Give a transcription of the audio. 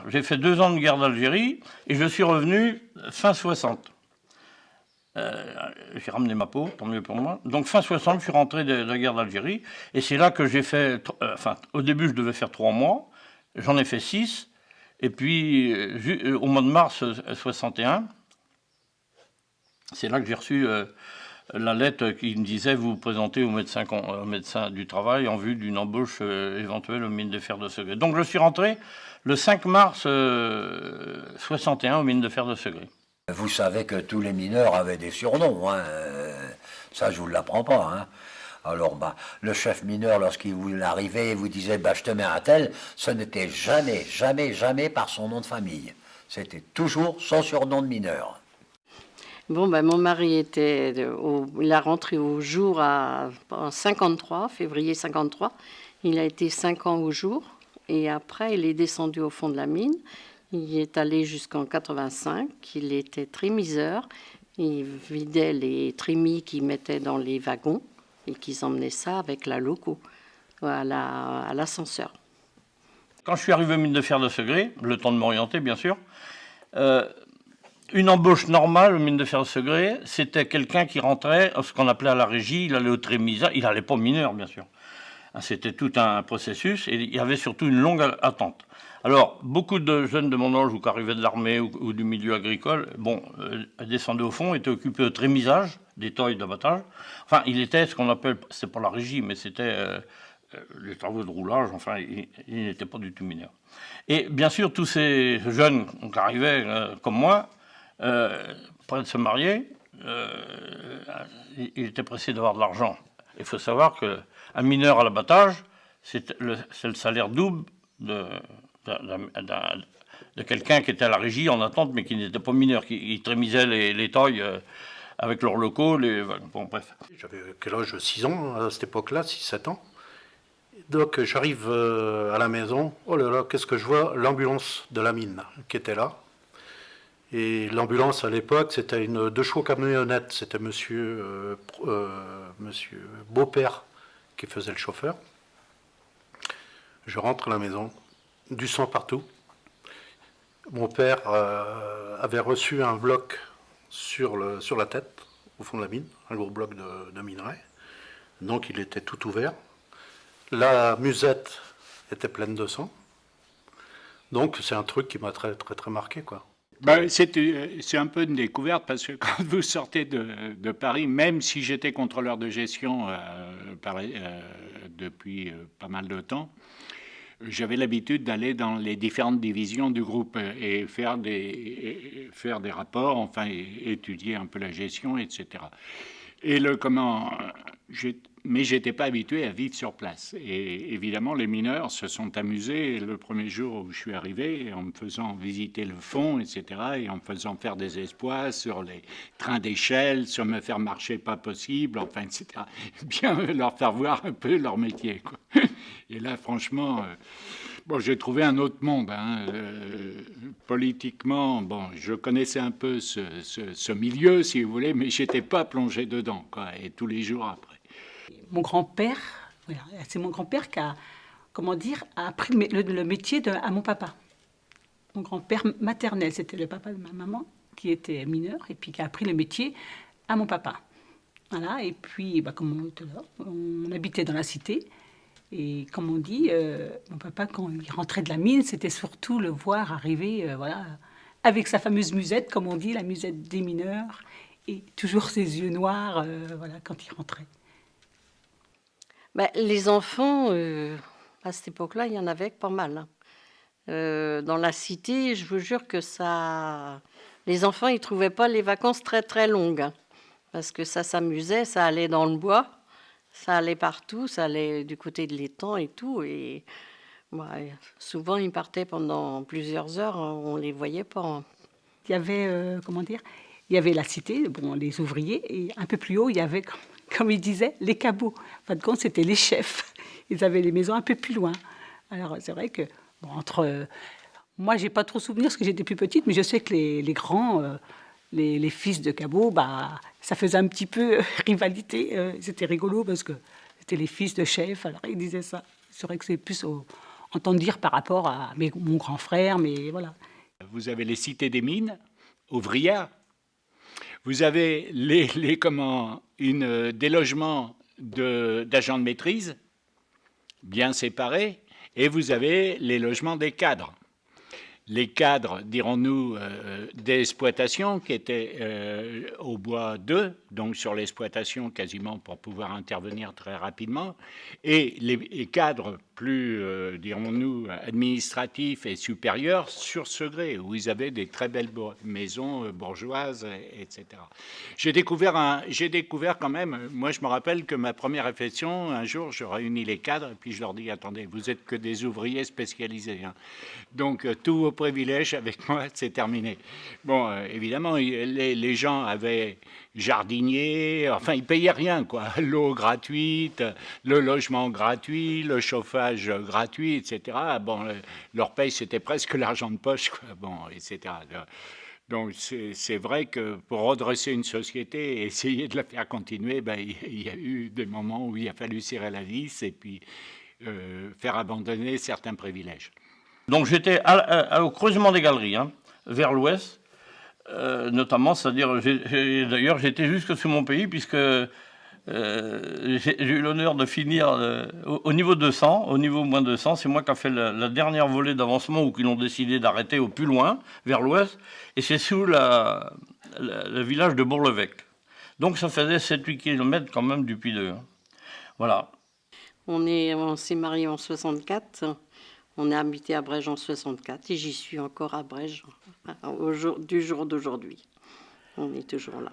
J'ai fait 2 ans de guerre d'Algérie et je suis revenu fin 60. J'ai ramené ma peau, tant mieux pour moi. Donc fin 60, je suis rentré de la guerre d'Algérie et c'est là que j'ai fait... au début, je devais faire 3 mois. J'en ai fait 6. Et puis, au mois de mars 61, c'est là que j'ai reçu la lettre qui me disait vous vous présentez au médecin du travail en vue d'une embauche éventuelle aux mines de fer de Segré. Donc je suis rentré le 5 mars 61 aux mines de fer de Segré. Vous savez que tous les mineurs avaient des surnoms, hein. Ça je vous l'apprends pas. Hein. Alors le chef mineur, lorsqu'il vous arrivait et vous disait je te mets un tel, ce n'était jamais, jamais, jamais par son nom de famille. C'était toujours son surnom de mineur. Bon, mon mari il a rentré au jour en 53, février 53. Il a été 5 ans au jour. Et après, il est descendu au fond de la mine. Il est allé jusqu'en 85. Il était trémiseur. Il vidait les trémies qu'ils mettaient dans les wagons et qu'ils emmenaient ça avec la loco à l'ascenseur. Quand je suis arrivé aux mines de fer de Segré, le temps de m'orienter, bien sûr, une embauche normale aux mines de fer de Segré, c'était quelqu'un qui rentrait, ce qu'on appelait à la régie, il allait au trémisage, il n'allait pas mineur, bien sûr. C'était tout un processus et il y avait surtout une longue attente. Alors, beaucoup de jeunes de mon âge ou qui arrivaient de l'armée ou du milieu agricole, descendaient au fond, étaient occupés au trémisage, des toiles d'abattage. Enfin, il était ce qu'on appelle, c'est pas la régie, mais c'était les travaux de roulage, enfin, il n'était pas du tout mineur. Et bien sûr, tous ces jeunes qui arrivaient comme moi, près de se marier, il était pressé d'avoir de l'argent. Il faut savoir qu'un mineur à l'abattage, c'est le salaire double de quelqu'un qui était à la régie en attente, mais qui n'était pas mineur, qui trémisait les tailles avec leurs locaux. Bon, bref. J'avais quel âge? 6 ans à cette époque-là, 6-7 ans. Donc j'arrive à la maison, oh là là, qu'est-ce que je vois? L'ambulance de la mine qui était là. Et l'ambulance à l'époque, c'était une 2 chevaux camionnette. C'était monsieur Beaupère qui faisait le chauffeur. Je rentre à la maison, du sang partout. Mon père avait reçu un bloc sur la tête, au fond de la mine, un gros bloc de minerai. Donc il était tout ouvert. La musette était pleine de sang. Donc c'est un truc qui m'a très, très, très marqué, quoi. C'est un peu une découverte parce que quand vous sortez de Paris, même si j'étais contrôleur de gestion depuis pas mal de temps, j'avais l'habitude d'aller dans les différentes divisions du groupe et faire des rapports, enfin étudier un peu la gestion, etc. Et mais j'étais pas habitué à vivre sur place. Et évidemment, les mineurs se sont amusés le premier jour où je suis arrivé, en me faisant visiter le fond, etc., et en me faisant faire des exploits sur les trains d'échelle, sur me faire marcher pas possible, enfin, etc. Bien leur faire voir un peu leur métier, quoi. Et là, franchement, j'ai trouvé un autre monde. Politiquement, je connaissais un peu ce milieu, si vous voulez, mais j'étais pas plongé dedans, quoi, et tous les jours après. Mon grand-père, voilà, c'est mon grand-père qui a, a appris le métier à mon papa. Mon grand-père maternel, c'était le papa de ma maman, qui était mineur, et puis qui a appris le métier à mon papa. Voilà, et puis, comme on était là, on habitait dans la cité, et comme on dit, mon papa, quand il rentrait de la mine, c'était surtout le voir arriver, avec sa fameuse musette, comme on dit, la musette des mineurs, et toujours ses yeux noirs, quand il rentrait. Les enfants, à cette époque-là, il y en avait pas mal. Dans la cité, je vous jure que les enfants, ils trouvaient pas les vacances très très longues, parce que ça s'amusait, ça allait dans le bois, ça allait partout, ça allait du côté de l'étang et tout, et souvent ils partaient pendant plusieurs heures, on les voyait pas. Il y avait, il y avait la cité, les ouvriers, et un peu plus haut, il y avait, comme il disait, les cabots. En fin de compte, c'était les chefs. Ils avaient les maisons un peu plus loin. Alors, c'est vrai que, moi, j'ai pas trop souvenir parce que j'étais plus petite, mais je sais que les grands, les fils de cabots, ça faisait un petit peu rivalité. C'était rigolo parce que c'était les fils de chefs, alors ils disaient ça. C'est vrai que c'est plus entendre dire par rapport à mon grand frère, mais voilà. Vous avez les cités des mines, ouvrières. Vous avez des logements d'agents de maîtrise, bien séparés, et vous avez les logements des cadres. Les cadres, dirons-nous, d'exploitation qui étaient au bois 2, donc sur l'exploitation quasiment pour pouvoir intervenir très rapidement, et les cadres plus, dirons-nous, administratifs et supérieurs sur Segré, où ils avaient des très belles maisons bourgeoises, etc. J'ai découvert quand même, moi je me rappelle que ma première réflexion, un jour, je réunis les cadres, et puis je leur dis, attendez, vous êtes que des ouvriers spécialisés, hein. Donc tous vos privilèges avec moi, c'est terminé. Bon, évidemment, les gens avaient jardinier, enfin, ils payaient rien, quoi. L'eau gratuite, le logement gratuit, le chauffage gratuit, etc. Bon, leur paye, c'était presque l'argent de poche, quoi. Bon, etc. Donc, c'est vrai que pour redresser une société et essayer de la faire continuer, ben, il y a eu des moments où il a fallu serrer la vis et puis faire abandonner certains privilèges. Donc j'étais au creusement des galeries, hein, vers l'ouest, notamment, c'est-à-dire, d'ailleurs j'étais jusque sous mon pays, puisque j'ai eu l'honneur de finir au niveau 200, au niveau moins 200, c'est moi qui ai fait la dernière volée d'avancement, ou qu'ils ont décidé d'arrêter au plus loin, vers l'ouest, et c'est sous le village de Bourg-l'Évêque. Donc ça faisait 7-8 km quand même du Puy-de-Dôme. Hein. Voilà. On s'est mariés en 64. On a habité à Brège en 64 et j'y suis encore à Brège du jour d'aujourd'hui. On est toujours là.